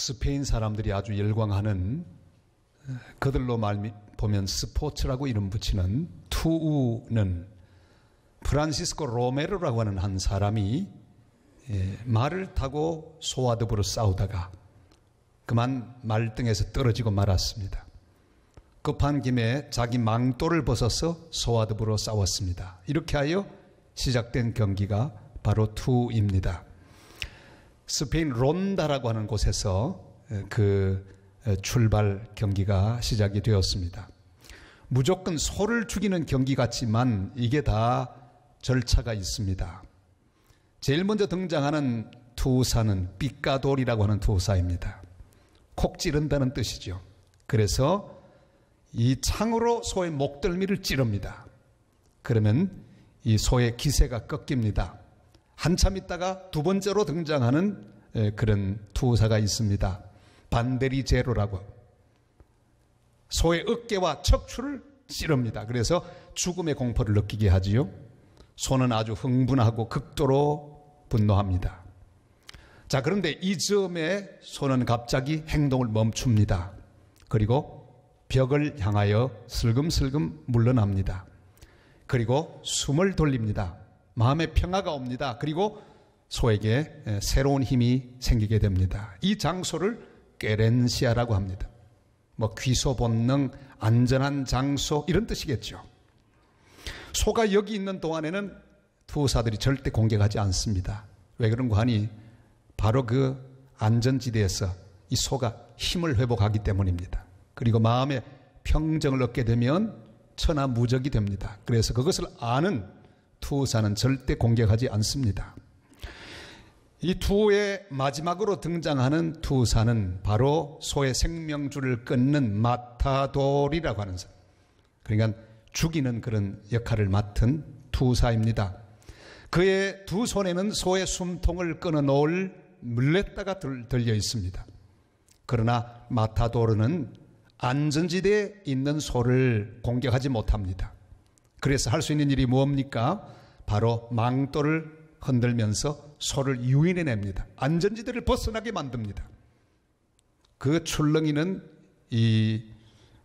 스페인 사람들이 아주 열광하는, 그들로 보면 스포츠라고 이름 붙이는 투우는 프란시스코 로메로라고 하는 한 사람이 말을 타고 소와드부로 싸우다가 그만 말등에서 떨어지고 말았습니다. 급한 김에 자기 망토를 벗어서 소와드부로 싸웠습니다. 이렇게 하여 시작된 경기가 바로 투입니다. 스페인 론다라고 하는 곳에서 그 출발 경기가 시작이 되었습니다. 무조건 소를 죽이는 경기 같지만 이게 다 절차가 있습니다. 제일 먼저 등장하는 투사는 삐까돌이라고 하는 투사입니다. 콕 찌른다는 뜻이죠. 그래서 이 창으로 소의 목덜미를 찌릅니다. 그러면 이 소의 기세가 꺾입니다. 한참 있다가 두 번째로 등장하는 그런 투사가 있습니다. 반데리제로라고. 소의 어깨와 척추를 찌릅니다. 그래서 죽음의 공포를 느끼게 하지요. 소는 아주 흥분하고 극도로 분노합니다. 자, 그런데 이 즈음에 소는 갑자기 행동을 멈춥니다. 그리고 벽을 향하여 슬금슬금 물러납니다. 그리고 숨을 돌립니다. 마음의 평화가 옵니다. 그리고 소에게 새로운 힘이 생기게 됩니다. 이 장소를 꾀렌시아라고 합니다. 뭐 귀소 본능, 안전한 장소 이런 뜻이겠죠. 소가 여기 있는 동안에는 투사들이 절대 공격하지 않습니다. 왜 그런가 하니 바로 그 안전지대에서 이 소가 힘을 회복하기 때문입니다. 그리고 마음의 평정을 얻게 되면 천하무적이 됩니다. 그래서 그것을 아는 투사는 절대 공격하지 않습니다. 이 투의 마지막으로 등장하는 투사는 바로 소의 생명줄을 끊는 마타돌이라고 하는 사람. 그러니까 죽이는 그런 역할을 맡은 투사입니다. 그의 두 손에는 소의 숨통을 끊어놓을 물레따가 들려 있습니다. 그러나 마타도르는 안전지대에 있는 소를 공격하지 못합니다. 그래서 할 수 있는 일이 뭡니까? 바로 망토를 흔들면서 소를 유인해냅니다. 안전지대를 벗어나게 만듭니다. 그 출렁이는 이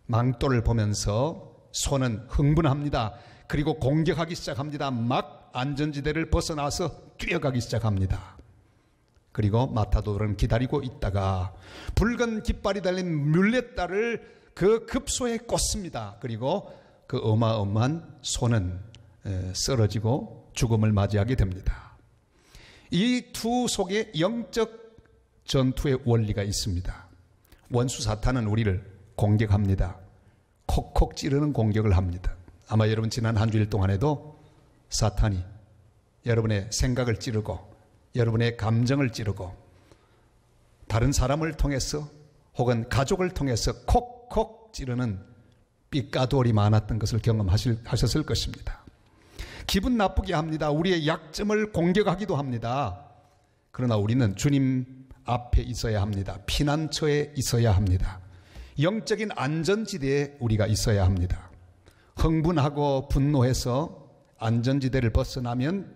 망토를 보면서 소는 흥분합니다. 그리고 공격하기 시작합니다. 막 안전지대를 벗어나서 뛰어가기 시작합니다. 그리고 마타도르는 기다리고 있다가 붉은 깃발이 달린 뮬레따를 그 급소에 꽂습니다. 그리고 그 어마어마한 소는 쓰러지고 죽음을 맞이하게 됩니다. 이 투 속에 영적 전투의 원리가 있습니다. 원수 사탄은 우리를 공격합니다. 콕콕 찌르는 공격을 합니다. 아마 여러분 지난 한 주일 동안에도 사탄이 여러분의 생각을 찌르고 여러분의 감정을 찌르고 다른 사람을 통해서 혹은 가족을 통해서 콕콕 찌르는 삐까돌이 많았던 것을 경험하셨을 것입니다. 기분 나쁘게 합니다. 우리의 약점을 공격하기도 합니다. 그러나 우리는 주님 앞에 있어야 합니다. 피난처에 있어야 합니다. 영적인 안전지대에 우리가 있어야 합니다. 흥분하고 분노해서 안전지대를 벗어나면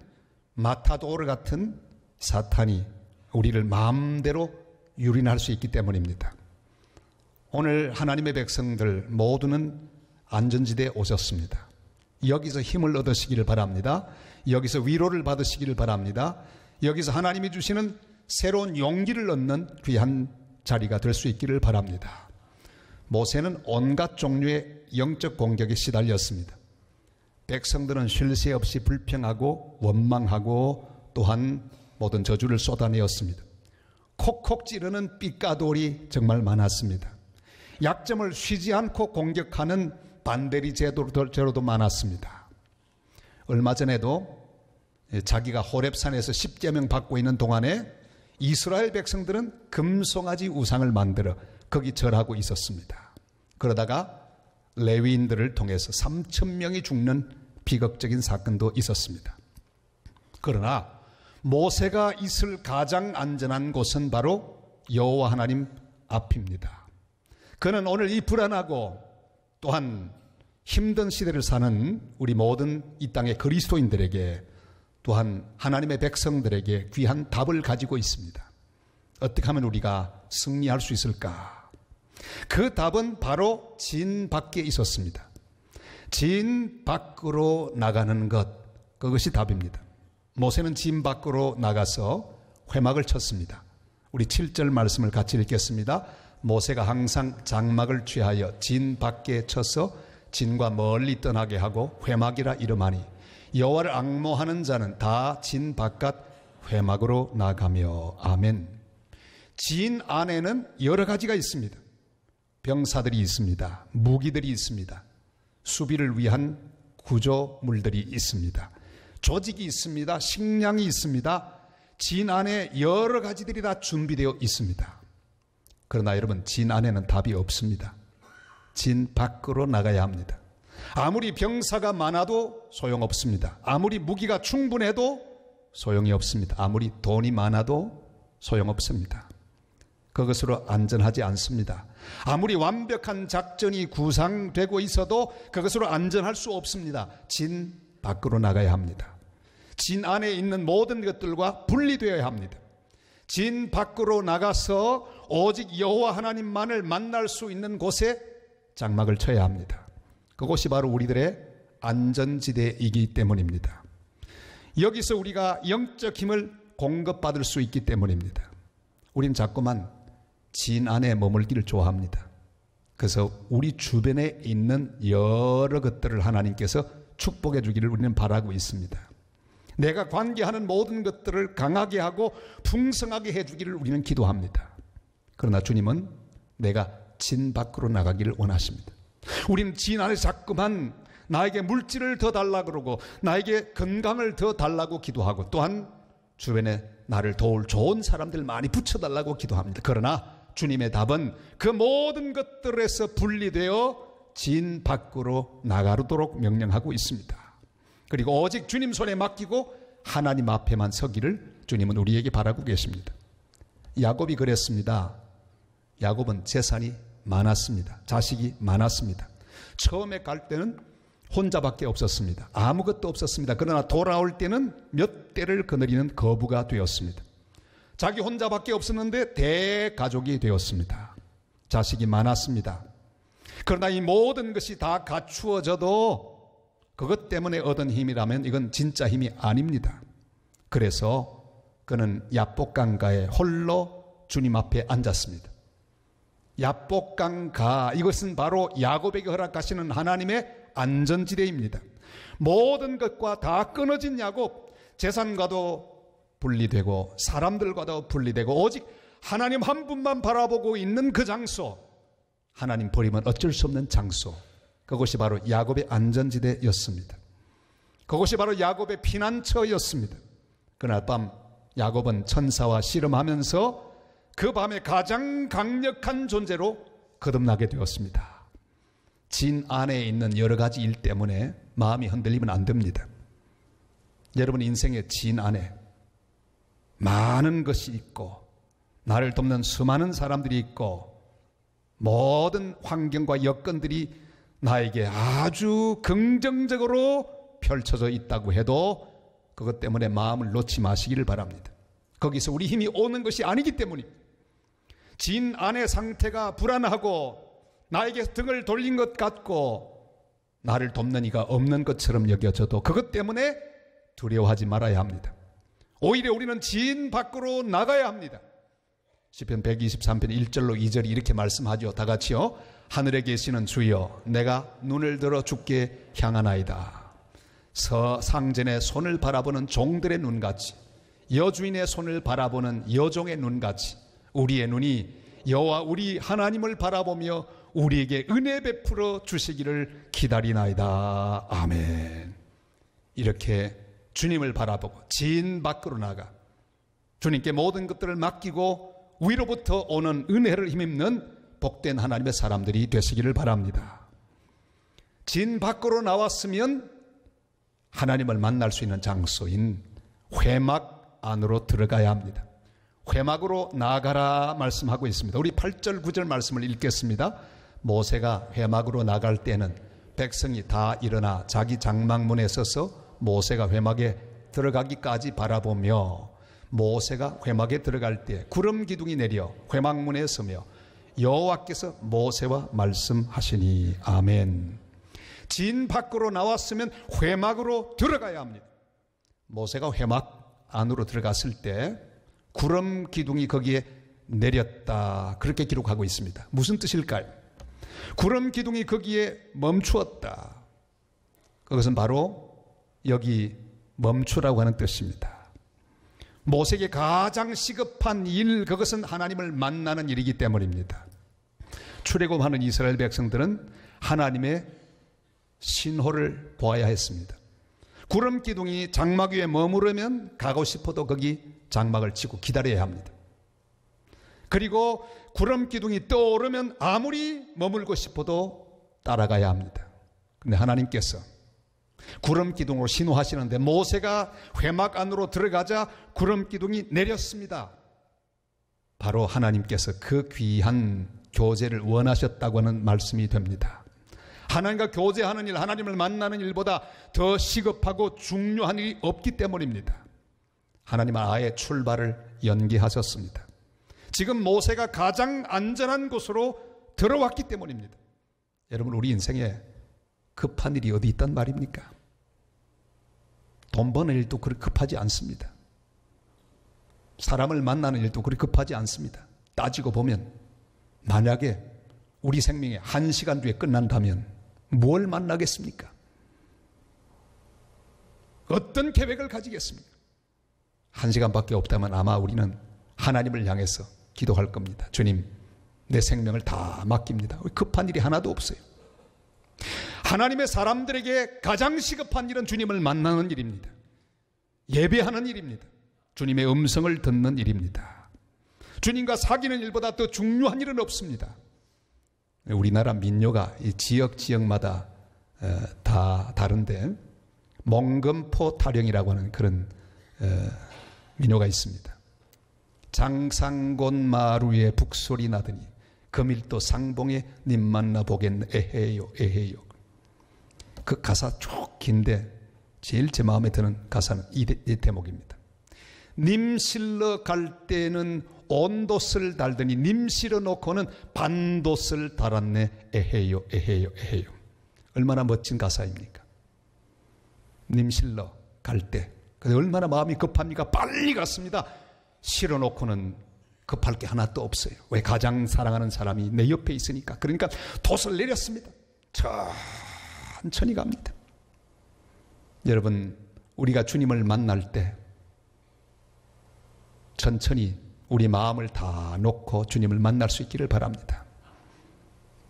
마타도르 같은 사탄이 우리를 마음대로 유린할 수 있기 때문입니다. 오늘 하나님의 백성들 모두는 안전지대에 오셨습니다. 여기서 힘을 얻으시기를 바랍니다. 여기서 위로를 받으시기를 바랍니다. 여기서 하나님이 주시는 새로운 용기를 얻는 귀한 자리가 될 수 있기를 바랍니다. 모세는 온갖 종류의 영적 공격에 시달렸습니다. 백성들은 쉴 새 없이 불평하고 원망하고 또한 모든 저주를 쏟아내었습니다. 콕콕 찌르는 삐까돌이 정말 많았습니다. 약점을 쉬지 않고 공격하는 반대리 제도도 많았습니다. 얼마 전에도 자기가 호렙산에서 십계명 받고 있는 동안에 이스라엘 백성들은 금송아지 우상을 만들어 거기 절하고 있었습니다. 그러다가 레위인들을 통해서 3,000명이 죽는 비극적인 사건도 있었습니다. 그러나 모세가 있을 가장 안전한 곳은 바로 여호와 하나님 앞입니다. 그는 오늘 이 불안하고 또한 힘든 시대를 사는 우리 모든 이 땅의 그리스도인들에게 또한 하나님의 백성들에게 귀한 답을 가지고 있습니다. 어떻게 하면 우리가 승리할 수 있을까? 그 답은 바로 진 밖에 있었습니다. 진 밖으로 나가는 것, 그것이 답입니다. 모세는 진 밖으로 나가서 회막을 쳤습니다. 우리 7절 말씀을 같이 읽겠습니다. 모세가 항상 장막을 취하여 진 밖에 쳐서 진과 멀리 떠나게 하고 회막이라 이름하니 여호와를 앙모하는 자는 다 진 바깥 회막으로 나가며. 아멘. 진 안에는 여러 가지가 있습니다. 병사들이 있습니다. 무기들이 있습니다. 수비를 위한 구조물들이 있습니다. 조직이 있습니다. 식량이 있습니다. 진 안에 여러 가지들이 다 준비되어 있습니다. 그러나 여러분, 진 안에는 답이 없습니다. 진 밖으로 나가야 합니다. 아무리 병사가 많아도 소용없습니다. 아무리 무기가 충분해도 소용이 없습니다. 아무리 돈이 많아도 소용없습니다. 그것으로 안전하지 않습니다. 아무리 완벽한 작전이 구상되고 있어도 그것으로 안전할 수 없습니다. 진 밖으로 나가야 합니다. 진 안에 있는 모든 것들과 분리되어야 합니다. 진 밖으로 나가서 오직 여호와 하나님만을 만날 수 있는 곳에 장막을 쳐야 합니다. 그곳이 바로 우리들의 안전지대이기 때문입니다. 여기서 우리가 영적 힘을 공급받을 수 있기 때문입니다. 우린 자꾸만 진 안에 머물기를 좋아합니다. 그래서 우리 주변에 있는 여러 것들을 하나님께서 축복해 주기를 우리는 바라고 있습니다. 내가 관계하는 모든 것들을 강하게 하고 풍성하게 해 주기를 우리는 기도합니다. 그러나 주님은 내가 진 밖으로 나가기를 원하십니다. 우리는 진 안에 자꾸만 나에게 물질을 더 달라 그러고 나에게 건강을 더 달라고 기도하고 또한 주변에 나를 도울 좋은 사람들 많이 붙여달라고 기도합니다. 그러나 주님의 답은 그 모든 것들에서 분리되어 진 밖으로 나가도록 명령하고 있습니다. 그리고 오직 주님 손에 맡기고 하나님 앞에만 서기를 주님은 우리에게 바라고 계십니다. 야곱이 그랬습니다. 야곱은 재산이 많았습니다. 자식이 많았습니다. 처음에 갈 때는 혼자밖에 없었습니다. 아무것도 없었습니다. 그러나 돌아올 때는 몇 대를 거느리는 거부가 되었습니다. 자기 혼자밖에 없었는데 대가족이 되었습니다. 자식이 많았습니다. 그러나 이 모든 것이 다 갖추어져도 그것 때문에 얻은 힘이라면 이건 진짜 힘이 아닙니다. 그래서 그는 야복강가에 홀로 주님 앞에 앉았습니다. 야복강가, 이것은 바로 야곱에게 허락하시는 하나님의 안전지대입니다. 모든 것과 다 끊어진 야곱, 재산과도 분리되고 사람들과도 분리되고 오직 하나님 한 분만 바라보고 있는 그 장소, 하나님 버리면 어쩔 수 없는 장소, 그것이 바로 야곱의 안전지대였습니다. 그것이 바로 야곱의 피난처였습니다. 그날 밤 야곱은 천사와 씨름하면서 그 밤에 가장 강력한 존재로 거듭나게 되었습니다. 진 안에 있는 여러 가지 일 때문에 마음이 흔들리면 안 됩니다. 여러분 인생의 진 안에 많은 것이 있고 나를 돕는 수많은 사람들이 있고 모든 환경과 여건들이 나에게 아주 긍정적으로 펼쳐져 있다고 해도 그것 때문에 마음을 놓지 마시기를 바랍니다. 거기서 우리 힘이 오는 것이 아니기 때문입니다. 진 안의 상태가 불안하고 나에게 등을 돌린 것 같고 나를 돕는 이가 없는 것처럼 여겨져도 그것 때문에 두려워하지 말아야 합니다. 오히려 우리는 진 밖으로 나가야 합니다. 시편 123편 1절로 2절이 이렇게 말씀하죠. 다 같이요. 하늘에 계시는 주여, 내가 눈을 들어 주께 향하나이다. 상전의 손을 바라보는 종들의 눈같이, 여주인의 손을 바라보는 여종의 눈같이 우리의 눈이 여호와 우리 하나님을 바라보며 우리에게 은혜 베풀어 주시기를 기다리나이다. 아멘. 이렇게 주님을 바라보고 진 밖으로 나가 주님께 모든 것들을 맡기고 위로부터 오는 은혜를 힘입는 복된 하나님의 사람들이 되시기를 바랍니다. 진 밖으로 나왔으면 하나님을 만날 수 있는 장소인 회막 안으로 들어가야 합니다. 회막으로 나가라 말씀하고 있습니다. 우리 8절 9절 말씀을 읽겠습니다. 모세가 회막으로 나갈 때는 백성이 다 일어나 자기 장막문에 서서 모세가 회막에 들어가기까지 바라보며 모세가 회막에 들어갈 때 구름 기둥이 내려 회막문에 서며 여호와께서 모세와 말씀하시니. 아멘. 진 밖으로 나왔으면 회막으로 들어가야 합니다. 모세가 회막 안으로 들어갔을 때 구름 기둥이 거기에 내렸다, 그렇게 기록하고 있습니다. 무슨 뜻일까요? 구름 기둥이 거기에 멈추었다. 그것은 바로 여기 멈추라고 하는 뜻입니다. 모세에게 가장 시급한 일, 그것은 하나님을 만나는 일이기 때문입니다. 출애굽하는 이스라엘 백성들은 하나님의 신호를 보아야 했습니다. 구름 기둥이 장막 위에 머무르면 가고 싶어도 거기 장막을 치고 기다려야 합니다. 그리고 구름 기둥이 떠오르면 아무리 머물고 싶어도 따라가야 합니다. 그런데 하나님께서 구름 기둥으로 신호하시는데 모세가 회막 안으로 들어가자 구름 기둥이 내렸습니다. 바로 하나님께서 그 귀한 교제를 원하셨다고 하는 말씀이 됩니다. 하나님과 교제하는 일, 하나님을 만나는 일보다 더 시급하고 중요한 일이 없기 때문입니다. 하나님은 아예 출발을 연기하셨습니다. 지금 모세가 가장 안전한 곳으로 들어왔기 때문입니다. 여러분, 우리 인생에 급한 일이 어디 있단 말입니까? 돈 버는 일도 그렇게 급하지 않습니다. 사람을 만나는 일도 그렇게 급하지 않습니다. 따지고 보면 만약에 우리 생명이 1시간 뒤에 끝난다면 뭘 만나겠습니까? 어떤 계획을 가지겠습니까? 1시간밖에 없다면 아마 우리는 하나님을 향해서 기도할 겁니다. 주님, 내 생명을 다 맡깁니다. 급한 일이 하나도 없어요. 하나님의 사람들에게 가장 시급한 일은 주님을 만나는 일입니다. 예배하는 일입니다. 주님의 음성을 듣는 일입니다. 주님과 사귀는 일보다 더 중요한 일은 없습니다. 우리나라 민요가 이 지역마다 다 다른데 몽금포 타령이라고 하는 그런 민요가 있습니다. 장상곤 마루에 북소리 나더니 금일도 상봉에 님 만나 보겠네 에헤요 에헤요. 그 가사 쭉 긴데 제일 제 마음에 드는 가사는 이 대목입니다. 님 실러 갈 때는 온돛을 달더니 님 실어 놓고는 반돛을 달았네 에헤요 에헤요 에헤요. 얼마나 멋진 가사입니까? 님 실러 갈 때 얼마나 마음이 급합니까? 빨리 갔습니다. 실어 놓고는 급할 게 하나도 없어요. 왜? 가장 사랑하는 사람이 내 옆에 있으니까. 그러니까 돛을 내렸습니다. 천천히 갑니다. 여러분, 우리가 주님을 만날 때 천천히 우리 마음을 다 놓고 주님을 만날 수 있기를 바랍니다.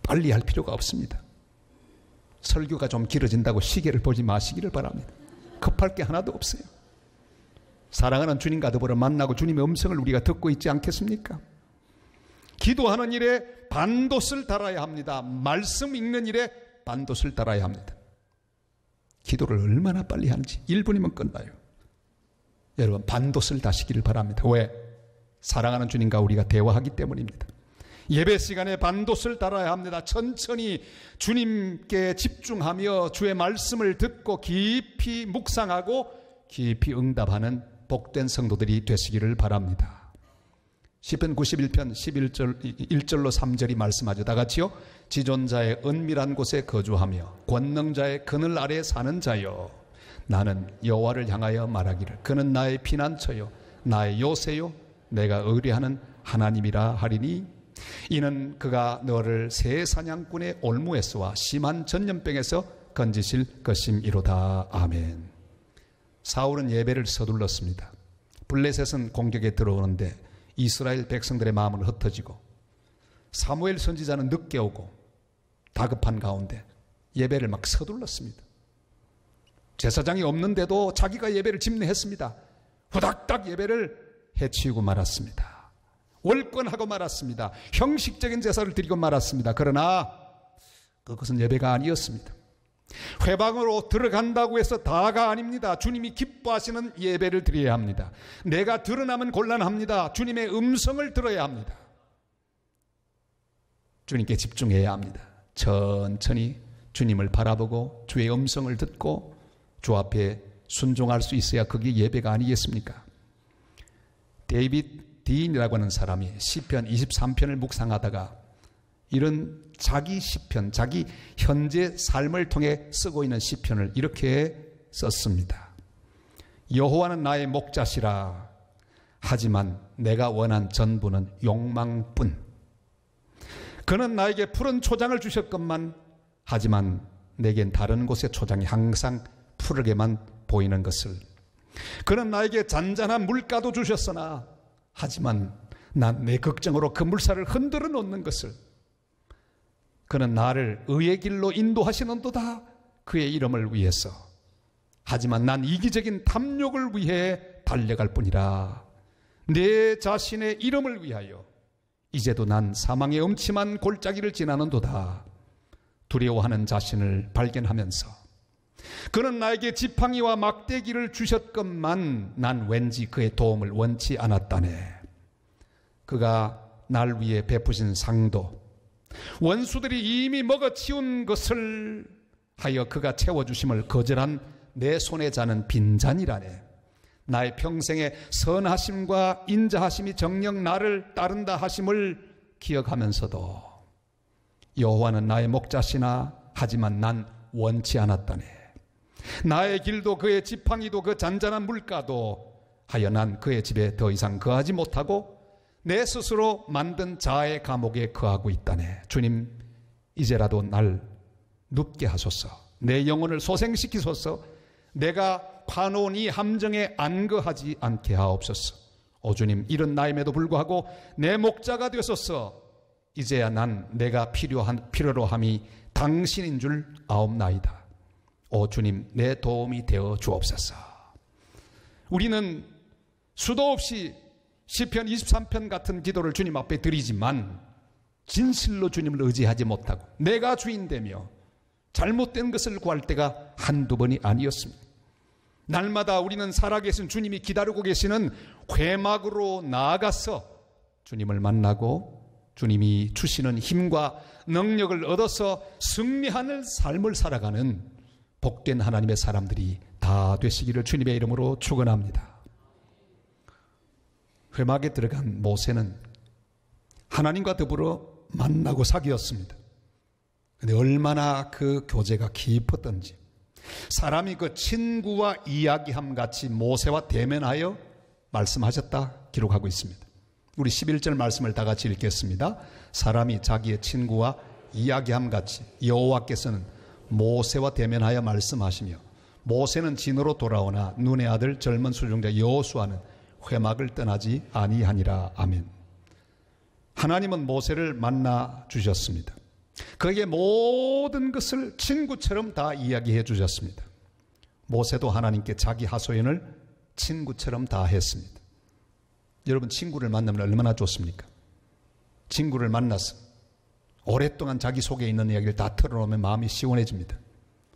빨리 할 필요가 없습니다. 설교가 좀 길어진다고 시계를 보지 마시기를 바랍니다. 급할 게 하나도 없어요. 사랑하는 주님과 더불어 만나고 주님의 음성을 우리가 듣고 있지 않겠습니까? 기도하는 일에 반돛을 달아야 합니다. 말씀 읽는 일에 반돛을 달아야 합니다. 기도를 얼마나 빨리 하는지 1분이면 끝나요. 여러분, 반돛을 다시기를 바랍니다. 왜? 사랑하는 주님과 우리가 대화하기 때문입니다. 예배 시간에 반돛을 달아야 합니다. 천천히 주님께 집중하며 주의 말씀을 듣고 깊이 묵상하고 깊이 응답하는 복된 성도들이 되시기를 바랍니다. 시편 91편 1절로 3절이 말씀하죠. 다 같이요. 지존자의 은밀한 곳에 거주하며 권능자의 그늘 아래 사는 자여, 나는 여호와를 향하여 말하기를 그는 나의 피난처요 나의 요새요 내가 의뢰하는 하나님이라 하리니 이는 그가 너를 새 사냥꾼의 올무에서와 심한 전염병에서 건지실 것임이로다. 아멘. 사울은 예배를 서둘렀습니다. 블레셋은 공격에 들어오는데 이스라엘 백성들의 마음은 흩어지고 사무엘 선지자는 늦게 오고 다급한 가운데 예배를 막 서둘렀습니다. 제사장이 없는데도 자기가 예배를 집례했습니다. 후닥닥 예배를 해치우고 말았습니다. 월권하고 말았습니다. 형식적인 제사를 드리고 말았습니다. 그러나 그것은 예배가 아니었습니다. 회방으로 들어간다고 해서 다가 아닙니다. 주님이 기뻐하시는 예배를 드려야 합니다. 내가 드러나면 곤란합니다. 주님의 음성을 들어야 합니다. 주님께 집중해야 합니다. 천천히 주님을 바라보고 주의 음성을 듣고 주 앞에 순종할 수 있어야 그게 예배가 아니겠습니까? 데이빗 딘이라고 하는 사람이 시편 23편을 묵상하다가 이런 자기 시편, 자기 현재 삶을 통해 쓰고 있는 시편을 이렇게 썼습니다. 여호와는 나의 목자시라. 하지만 내가 원한 전부는 욕망뿐. 그는 나에게 푸른 초장을 주셨건만 하지만 내겐 다른 곳의 초장이 항상 푸르게만 보이는 것을. 그는 나에게 잔잔한 물가도 주셨으나 하지만 난 내 걱정으로 그 물살을 흔들어 놓는 것을. 그는 나를 의의 길로 인도하시는도다 그의 이름을 위해서. 하지만 난 이기적인 탐욕을 위해 달려갈 뿐이라. 내 자신의 이름을 위하여 이제도 난 사망의 음침한 골짜기를 지나는도다. 두려워하는 자신을 발견하면서 그는 나에게 지팡이와 막대기를 주셨건만 난 왠지 그의 도움을 원치 않았다네. 그가 날 위해 베푸신 상도 원수들이 이미 먹어치운 것을 하여 그가 채워주심을 거절한 내 손에 자는 빈잔이라네. 나의 평생의 선하심과 인자하심이 정녕 나를 따른다 하심을 기억하면서도 여호와는 나의 목자시나 하지만 난 원치 않았다네. 나의 길도 그의 지팡이도 그 잔잔한 물가도 하여 난 그의 집에 더 이상 거하지 못하고 내 스스로 만든 자아의 감옥에 거하고 있다네. 주님, 이제라도 날 눕게 하소서. 내 영혼을 소생시키소서. 내가 파놓은 이 함정에 안거하지 않게 하옵소서. 오 주님, 이런 나임에도 불구하고 내 목자가 되소서. 이제야 난 내가 필요로 함이 당신인 줄 아옵나이다. 오 주님, 내 도움이 되어 주옵소서. 우리는 수도 없이 시편 23편 같은 기도를 주님 앞에 드리지만 진실로 주님을 의지하지 못하고 내가 주인되며 잘못된 것을 구할 때가 한두 번이 아니었습니다. 날마다 우리는 살아계신 주님이 기다리고 계시는 회막으로 나아가서 주님을 만나고 주님이 주시는 힘과 능력을 얻어서 승리하는 삶을 살아가는 복된 하나님의 사람들이 다 되시기를 주님의 이름으로 축원합니다. 회막에 들어간 모세는 하나님과 더불어 만나고 사귀었습니다. 그런데 얼마나 그 교제가 깊었던지 사람이 그 친구와 이야기함 같이 모세와 대면하여 말씀하셨다 기록하고 있습니다. 우리 11절 말씀을 다 같이 읽겠습니다. 사람이 자기의 친구와 이야기함 같이 여호와께서는 모세와 대면하여 말씀하시며 모세는 진으로 돌아오나 눈의 아들 젊은 수종자 여호수아는 회막을 떠나지 아니하니라. 아멘. 하나님은 모세를 만나 주셨습니다. 그에게 모든 것을 친구처럼 다 이야기해 주셨습니다. 모세도 하나님께 자기 하소연을 친구처럼 다 했습니다. 여러분, 친구를 만나면 얼마나 좋습니까? 친구를 만나서 오랫동안 자기 속에 있는 이야기를 다 털어놓으면 마음이 시원해집니다.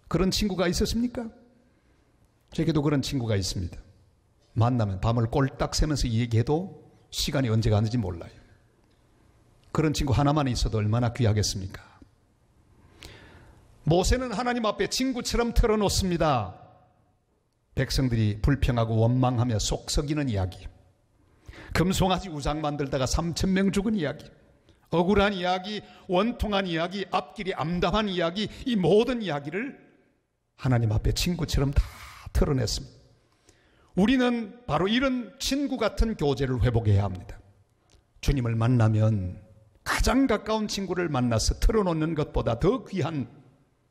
그런 친구가 있었습니까? 제게도 그런 친구가 있습니다. 만나면 밤을 꼴딱 새면서 얘기해도 시간이 언제 가는지 몰라요. 그런 친구 하나만 있어도 얼마나 귀하겠습니까? 모세는 하나님 앞에 친구처럼 털어놓습니다. 백성들이 불평하고 원망하며 속 썩이는 이야기, 금송아지 우상 만들다가 3,000명 죽은 이야기, 억울한 이야기, 원통한 이야기, 앞길이 암담한 이야기, 이 모든 이야기를 하나님 앞에 친구처럼 다 털어냈습니다. 우리는 바로 이런 친구 같은 교제를 회복해야 합니다. 주님을 만나면 가장 가까운 친구를 만나서 털어놓는 것보다 더 귀한,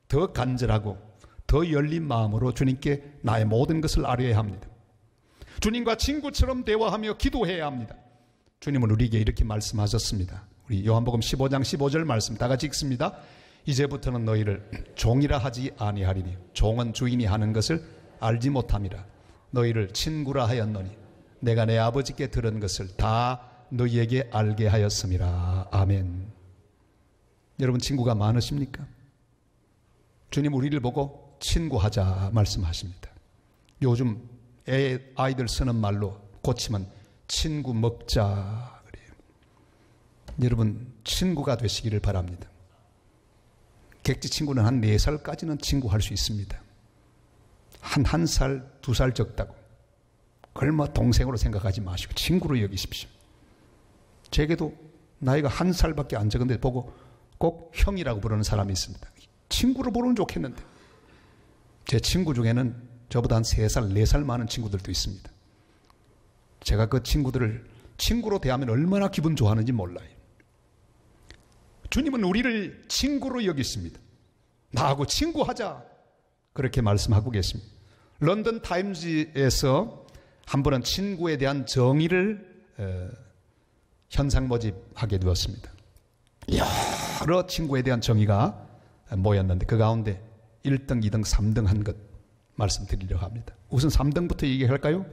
더 간절하고 더 열린 마음으로 주님께 나의 모든 것을 아뢰어야 합니다. 주님과 친구처럼 대화하며 기도해야 합니다. 주님은 우리에게 이렇게 말씀하셨습니다. 우리 요한복음 15장 15절 말씀 다 같이 읽습니다. 이제부터는 너희를 종이라 하지 아니하리니 종은 주인이 하는 것을 알지 못함이라. 너희를 친구라 하였노니 내가 내 아버지께 들은 것을 다 너희에게 알게 하였음이라. 아멘. 여러분, 친구가 많으십니까? 주님 우리를 보고 친구하자 말씀하십니다. 요즘 아이들 쓰는 말로 고치면 친구 먹자 그래요. 여러분, 친구가 되시기를 바랍니다. 객지 친구는 한 4살까지는 친구할 수 있습니다. 한 1살, 2살 적다고 그걸 뭐 동생으로 생각하지 마시고 친구로 여기십시오. 제게도 나이가 1살밖에 안 적은데 보고 꼭 형이라고 부르는 사람이 있습니다. 친구로 부르면 좋겠는데 제 친구 중에는 저보다 한 3살, 4살 많은 친구들도 있습니다. 제가 그 친구들을 친구로 대하면 얼마나 기분 좋아하는지 몰라요. 주님은 우리를 친구로 여기십니다. 나하고 친구하자 그렇게 말씀하고 계십니다. 런던 타임즈에서 한 번은 친구에 대한 정의를 현상 모집하게 되었습니다. 여러 친구에 대한 정의가 모였는데 그 가운데 1등, 2등, 3등 한 것 말씀드리려고 합니다. 우선 3등부터 얘기할까요?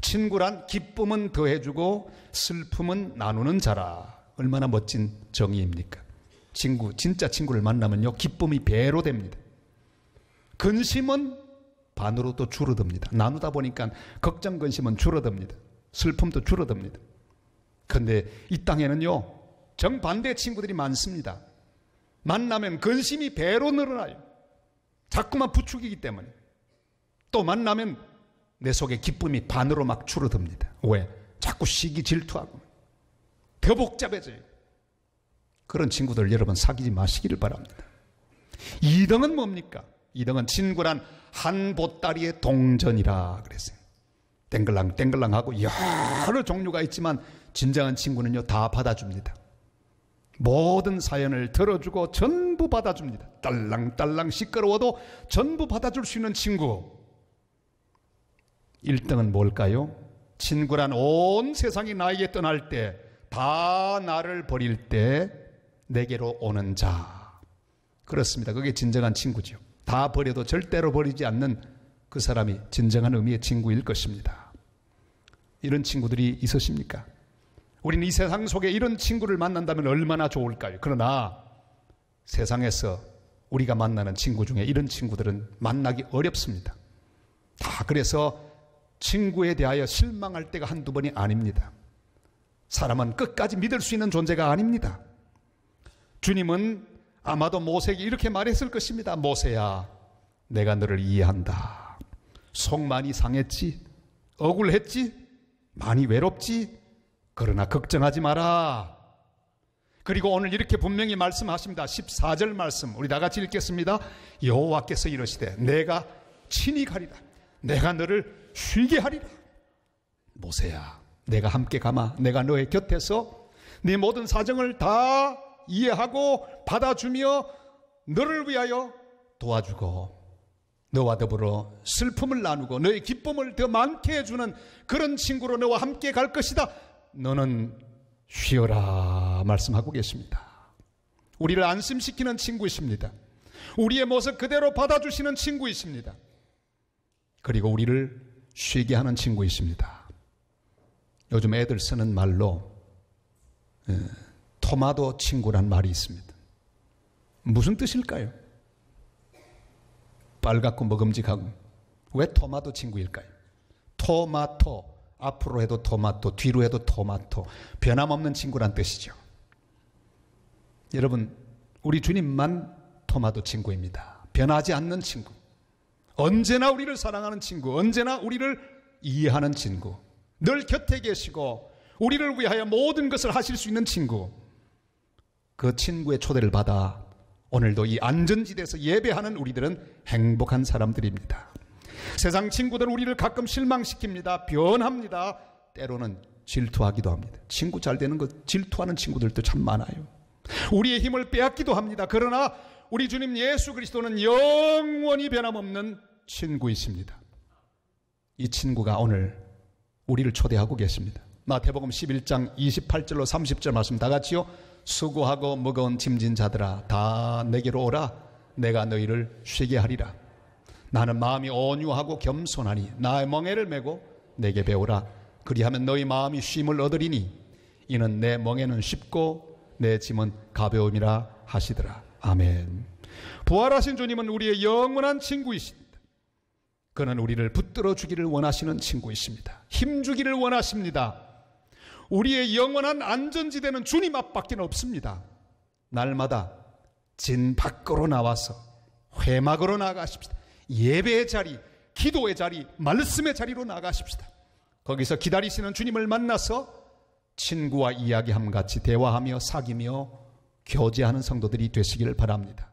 친구란 기쁨은 더해주고 슬픔은 나누는 자라. 얼마나 멋진 정의입니까? 친구, 진짜 친구를 만나면요 기쁨이 배로 됩니다. 근심은 반으로 또 줄어듭니다. 나누다 보니까 걱정, 근심은 줄어듭니다. 슬픔도 줄어듭니다. 그런데 이 땅에는요 정반대 친구들이 많습니다. 만나면 근심이 배로 늘어나요. 자꾸만 부추기기 때문에. 또 만나면 내 속에 기쁨이 반으로 막 줄어듭니다. 왜? 자꾸 시기 질투하고 더 복잡해져요. 그런 친구들 여러분 사귀지 마시기를 바랍니다. 2등은 뭡니까? 2등은 친구란 한 보따리의 동전이라 그랬어요. 땡글랑 땡글랑하고 여러 종류가 있지만 진정한 친구는요 다 받아줍니다. 모든 사연을 들어주고 전부 받아줍니다. 딸랑딸랑 시끄러워도 전부 받아줄 수 있는 친구. 1등은 뭘까요? 친구란 온 세상이 나에게 떠날 때, 다 나를 버릴 때 내게로 오는 자. 그렇습니다. 그게 진정한 친구죠. 다 버려도 절대로 버리지 않는 그 사람이 진정한 의미의 친구일 것입니다. 이런 친구들이 있으십니까? 우리는 이 세상 속에 이런 친구를 만난다면 얼마나 좋을까요? 그러나 세상에서 우리가 만나는 친구 중에 이런 친구들은 만나기 어렵습니다. 다 그래서 친구에 대하여 실망할 때가 한두 번이 아닙니다. 사람은 끝까지 믿을 수 있는 존재가 아닙니다. 주님은 아마도 모세에게 이렇게 말했을 것입니다. 모세야, 내가 너를 이해한다. 속 많이 상했지? 억울했지? 많이 외롭지? 그러나 걱정하지 마라. 그리고 오늘 이렇게 분명히 말씀하십니다. 14절 말씀 우리 다 같이 읽겠습니다. 여호와께서 이르시되 내가 친히 가리라. 내가 너를 쉬게 하리라. 모세야, 내가 함께 가마. 내가 너의 곁에서 네 모든 사정을 다 이해하고 받아주며 너를 위하여 도와주고 너와 더불어 슬픔을 나누고 너의 기쁨을 더 많게 해주는 그런 친구로 너와 함께 갈 것이다. 너는 쉬어라 말씀하고 계십니다. 우리를 안심시키는 친구이십니다. 우리의 모습 그대로 받아주시는 친구이십니다. 그리고 우리를 쉬게 하는 친구이십니다. 요즘 애들 쓰는 말로 토마토 친구란 말이 있습니다. 무슨 뜻일까요? 빨갛고 먹음직하고. 왜 토마토 친구일까요? 토마토, 앞으로 해도 토마토, 뒤로 해도 토마토, 변함없는 친구란 뜻이죠. 여러분, 우리 주님만 토마토 친구입니다. 변하지 않는 친구, 언제나 우리를 사랑하는 친구, 언제나 우리를 이해하는 친구, 늘 곁에 계시고 우리를 위하여 모든 것을 하실 수 있는 친구. 그 친구의 초대를 받아 오늘도 이 안전지대에서 예배하는 우리들은 행복한 사람들입니다. 세상 친구들은 우리를 가끔 실망시킵니다. 변합니다. 때로는 질투하기도 합니다. 친구 잘 되는 것 질투하는 친구들도 참 많아요. 우리의 힘을 빼앗기도 합니다. 그러나 우리 주님 예수 그리스도는 영원히 변함없는 친구이십니다. 이 친구가 오늘 우리를 초대하고 계십니다. 마태복음 11장 28절로 30절 말씀 다 같이요. 수고하고 무거운 짐진 자들아 다 내게로 오라. 내가 너희를 쉬게 하리라. 나는 마음이 온유하고 겸손하니 나의 멍에를 메고 내게 배우라. 그리하면 너희 마음이 쉼을 얻으리니 이는 내 멍에는 쉽고 내 짐은 가벼움이라 하시더라. 아멘. 부활하신 주님은 우리의 영원한 친구이십니다. 그는 우리를 붙들어 주기를 원하시는 친구이십니다. 힘주기를 원하십니다. 우리의 영원한 안전지대는 주님 앞밖에 없습니다. 날마다 진 밖으로 나와서 회막으로 나가십시다. 예배의 자리, 기도의 자리, 말씀의 자리로 나가십시다. 거기서 기다리시는 주님을 만나서 친구와 이야기함 같이 대화하며 사귀며 교제하는 성도들이 되시기를 바랍니다.